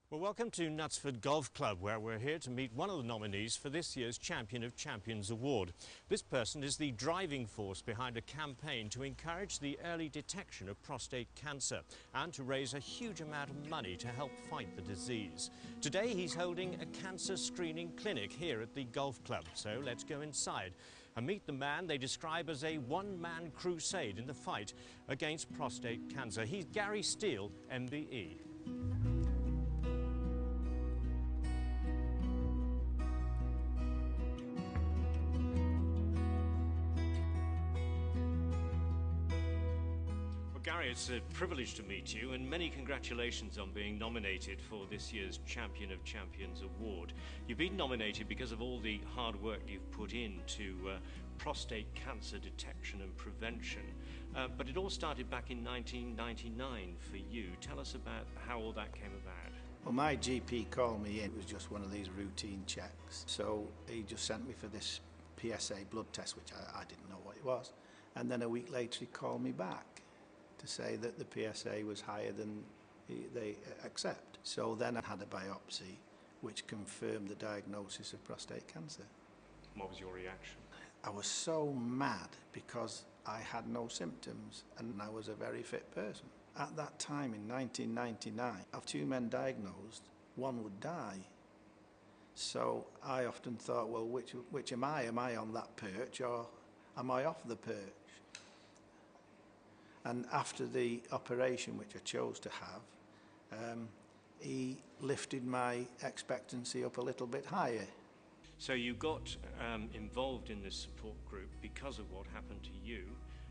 Well, welcome to Knutsford Golf Club, where we're here to meet one of the nominees for this year's Champion of Champions Award. This person is the driving force behind a campaign to encourage the early detection of prostate cancer and to raise a huge amount of money to help fight the disease. Today he's holding a cancer screening clinic here at the golf club, so let's go inside and meet the man they describe as a one-man crusade in the fight against prostate cancer. He's Gary Steele, MBE. Gary, it's a privilege to meet you, and many congratulations on being nominated for this year's Champion of Champions Award. You've been nominated because of all the hard work you've put into prostate cancer detection and prevention, but it all started back in 1999 for you. Tell us about how all that came about. Well, my GP called me in. It was just one of these routine checks, so he just sent me for this PSA blood test, which I didn't know what it was, and then a week later he called me back to say that the PSA was higher than they accept. So then I had a biopsy which confirmed the diagnosis of prostate cancer. What was your reaction? I was so mad because I had no symptoms and I was a very fit person. At that time in 1999, of two men diagnosed, one would die. So I often thought, well, which am I? Am I on that perch or am I off the perch? And after the operation, which I chose to have, he lifted my expectancy up a little bit higher. So you got involved in this support group because of what happened to you.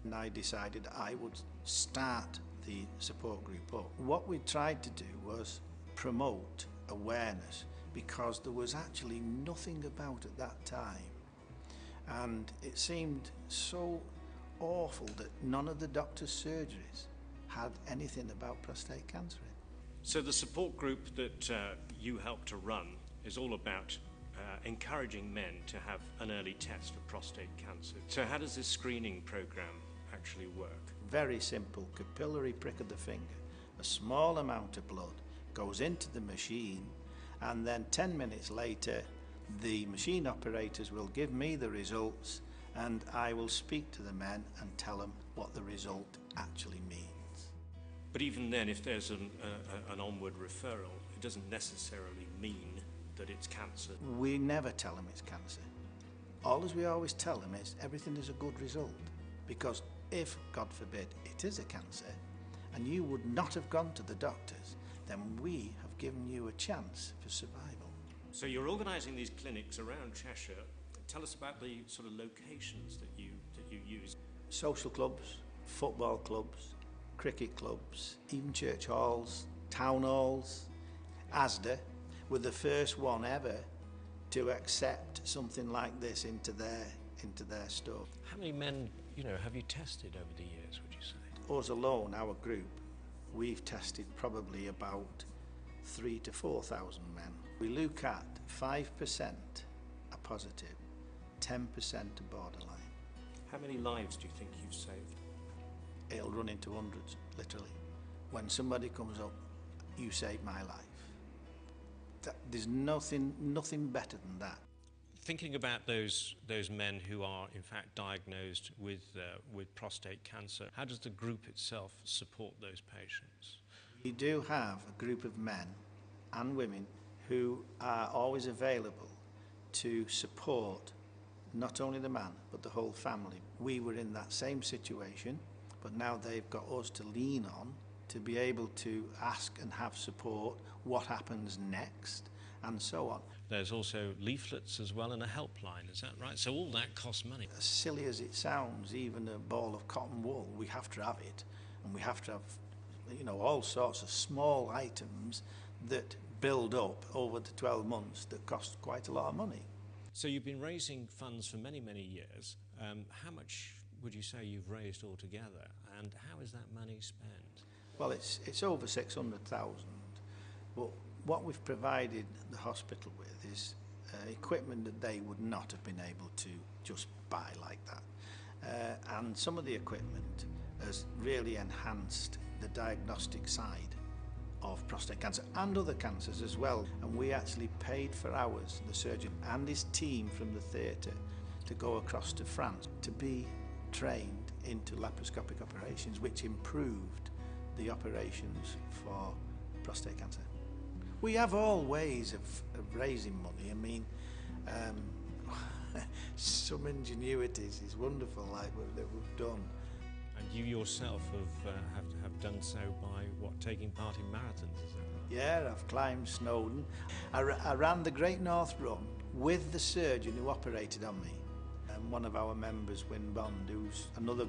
And I decided I would start the support group up. What we tried to do was promote awareness, because there was actually nothing about at that time. And it seemed so awful that none of the doctor's surgeries had anything about prostate cancer in. So the support group that you helped to run is all about encouraging men to have an early test for prostate cancer. So how does this screening program actually work? Very simple, capillary prick of the finger. A small amount of blood goes into the machine, and then 10 minutes later the machine operators will give me the results, and I will speak to the men and tell them what the result actually means. But even then, if there's an onward referral, it doesn't necessarily mean that it's cancer. We never tell them it's cancer. All as we always tell them is everything is a good result, because if, God forbid, it is a cancer and you would not have gone to the doctors, then we have given you a chance for survival. So you're organising these clinics around Cheshire. Tell us about the sort of locations that you use. Social clubs, football clubs, cricket clubs, even church halls, town halls. Asda were the first one ever to accept something like this into their store. How many men, have you tested over the years, would you say? Us alone, our group, we've tested probably about 3,000 to 4,000 men. We look at 5% are positive, 10% are borderline. How many lives do you think you've saved? It'll run into hundreds, literally. When somebody comes up, you saved my life. There's nothing better than that. Thinking about those men who are in fact diagnosed with prostate cancer, how does the group itself support those patients? We do have a group of men and women who are always available to support not only the man but the whole family. We were in that same situation, but now they've got us to lean on to be able to ask and have support, what happens next, and so on. There's also leaflets as well and a helpline, is that right? So all that costs money. As silly as it sounds, even a ball of cotton wool, we have to have it, and we have to have all sorts of small items that build up over the 12 months that cost quite a lot of money. So you've been raising funds for many, many years. How much would you say you've raised altogether, and how is that money spent? Well, it's over 600,000, but what we've provided the hospital with is equipment that they would not have been able to just buy like that. And some of the equipment has really enhanced the diagnostic side of prostate cancer and other cancers as well. And we actually paid for hours, the surgeon and his team from the theatre, to go across to France to be trained into laparoscopic operations, which improved the operations for prostate cancer. We have all ways of raising money. I mean, some ingenuities is wonderful, like that we've done. And you yourself have done so by, what, taking part in marathons, is that right? Yeah, I've climbed Snowdon. I ran the Great North Run with the surgeon who operated on me. And one of our members, Win Bond, who's another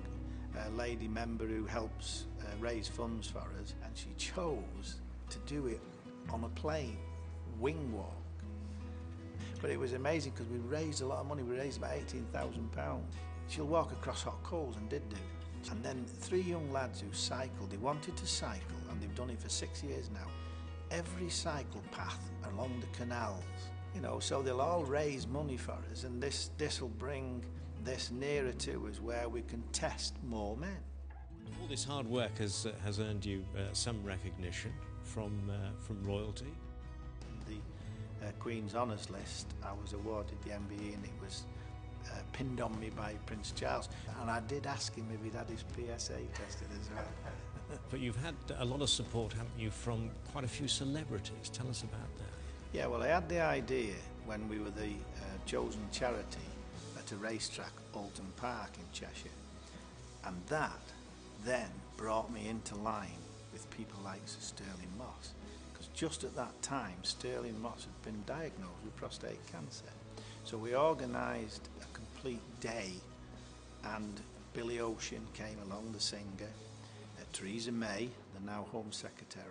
lady member who helps raise funds for us, and she chose to do it on a plane, wing walk. But it was amazing because we raised a lot of money. We raised about £18,000. She'll walk across hot coals, and did do. And then 3 young lads who cycled, they wanted to cycle, and they've done it for 6 years now. Every cycle path along the canals, you know, so they'll all raise money for us, and this will bring this nearer to us where we can test more men. All this hard work has earned you some recognition from royalty. The Queen's Honours List, I was awarded the MBE, and it was pinned on me by Prince Charles, and I did ask him if he'd had his PSA tested as well. But you've had a lot of support, haven't you, from quite a few celebrities. Tell us about that. Yeah, well, I had the idea when we were the chosen charity at a racetrack, Alton Park in Cheshire, and that then brought me into line with people like Sir Sterling Moss, because just at that time Sterling Moss had been diagnosed with prostate cancer. So we organised a complete day, and Billy Ocean came along, the singer, Theresa May, the now Home Secretary,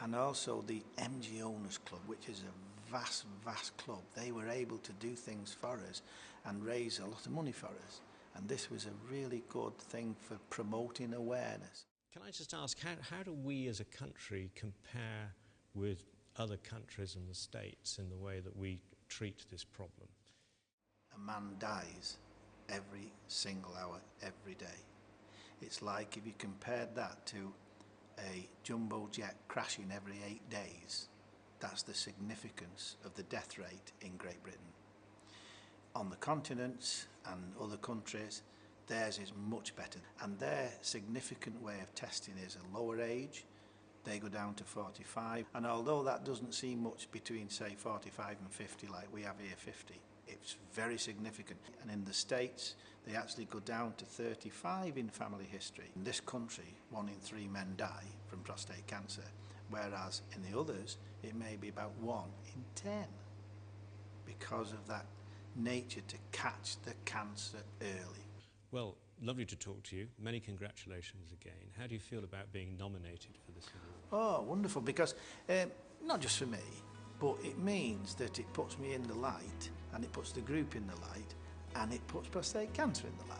and also the MG Owners Club, which is a vast, vast club. They were able to do things for us and raise a lot of money for us. And this was a really good thing for promoting awareness. Can I just ask, how do we as a country compare with other countries in the States in the way that we treat this problem? A man dies every single hour, every day. It's like if you compared that to a jumbo jet crashing every 8 days, that's the significance of the death rate in Great Britain. On the continents and other countries, theirs is much better, and their significant way of testing is a lower age. They go down to 45, and although that doesn't seem much between, say, 45 and 50 like we have here, 50, it's very significant. And in the States, they actually go down to 35 in family history. In this country, 1 in 3 men die from prostate cancer, whereas in the others, it may be about 1 in 10, because of that nature to catch the cancer early. Well, lovely to talk to you. Many congratulations again. How do you feel about being nominated for this award? Oh, wonderful, because not just for me, but it means that it puts me in the light, and it puts the group in the light, and it puts prostate cancer in the light.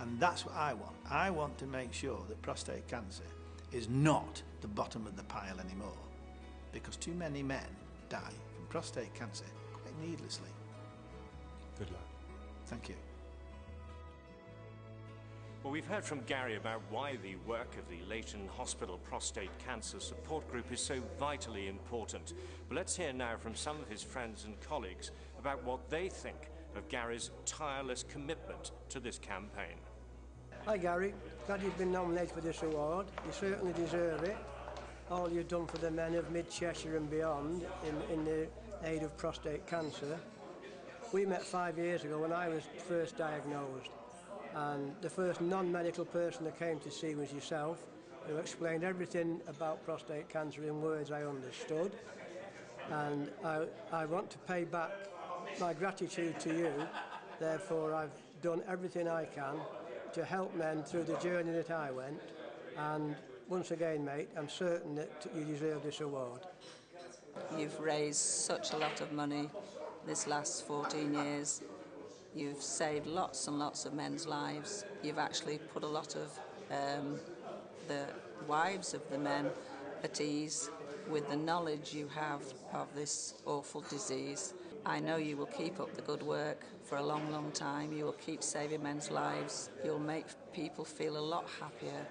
And that's what I want. I want to make sure that prostate cancer is not the bottom of the pile anymore, because too many men die from prostate cancer quite needlessly. Good luck. Thank you. Well, we've heard from Gary about why the work of the Leighton Hospital Prostate Cancer Support Group is so vitally important. But let's hear now from some of his friends and colleagues about what they think of Gary's tireless commitment to this campaign. Hi Gary, glad you've been nominated for this award. You certainly deserve it. All you've done for the men of mid-Cheshire and beyond in the aid of prostate cancer. We met 5 years ago when I was first diagnosed, and the first non-medical person that came to see was yourself, who explained everything about prostate cancer in words I understood. And I want to pay back my gratitude to you. Therefore, I've done everything I can to help men through the journey that I went. And once again, mate, I'm certain that you deserve this award. You've raised such a lot of money this last 14 years. You've saved lots and lots of men's lives. You've actually put a lot of the wives of the men at ease with the knowledge you have of this awful disease. I know you will keep up the good work for a long, long time. You will keep saving men's lives. You'll make people feel a lot happier,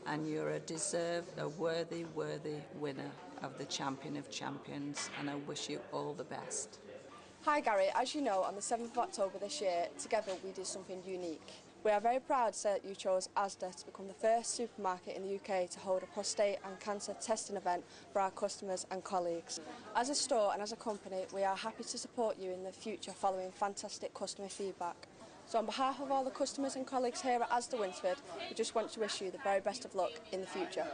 and you're a worthy winner of the Champion of Champions, and I wish you all the best. Hi Gary, as you know, on the 7th of October this year, together we did something unique. We are very proud to say that you chose Asda to become the first supermarket in the UK to hold a prostate and cancer testing event for our customers and colleagues. As a store and as a company, we are happy to support you in the future following fantastic customer feedback. So on behalf of all the customers and colleagues here at Asda Winsford, we just want to wish you the very best of luck in the future.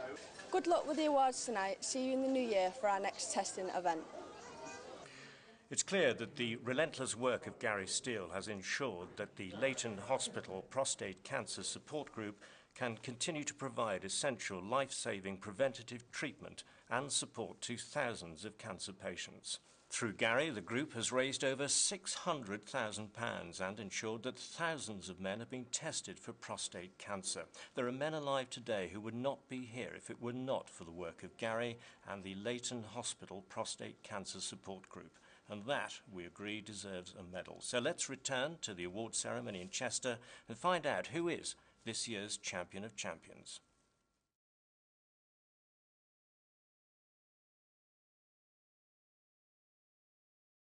Good luck with the awards tonight. See you in the new year for our next testing event. It's clear that the relentless work of Gary Steele has ensured that the Leighton Hospital Prostate Cancer Support Group can continue to provide essential life-saving preventative treatment and support to thousands of cancer patients. Through Gary, the group has raised over £600,000 and ensured that thousands of men have been tested for prostate cancer. There are men alive today who would not be here if it were not for the work of Gary and the Leighton Hospital Prostate Cancer Support Group. And that, we agree, deserves a medal. So let's return to the award ceremony in Chester and find out who is this year's Champion of Champions.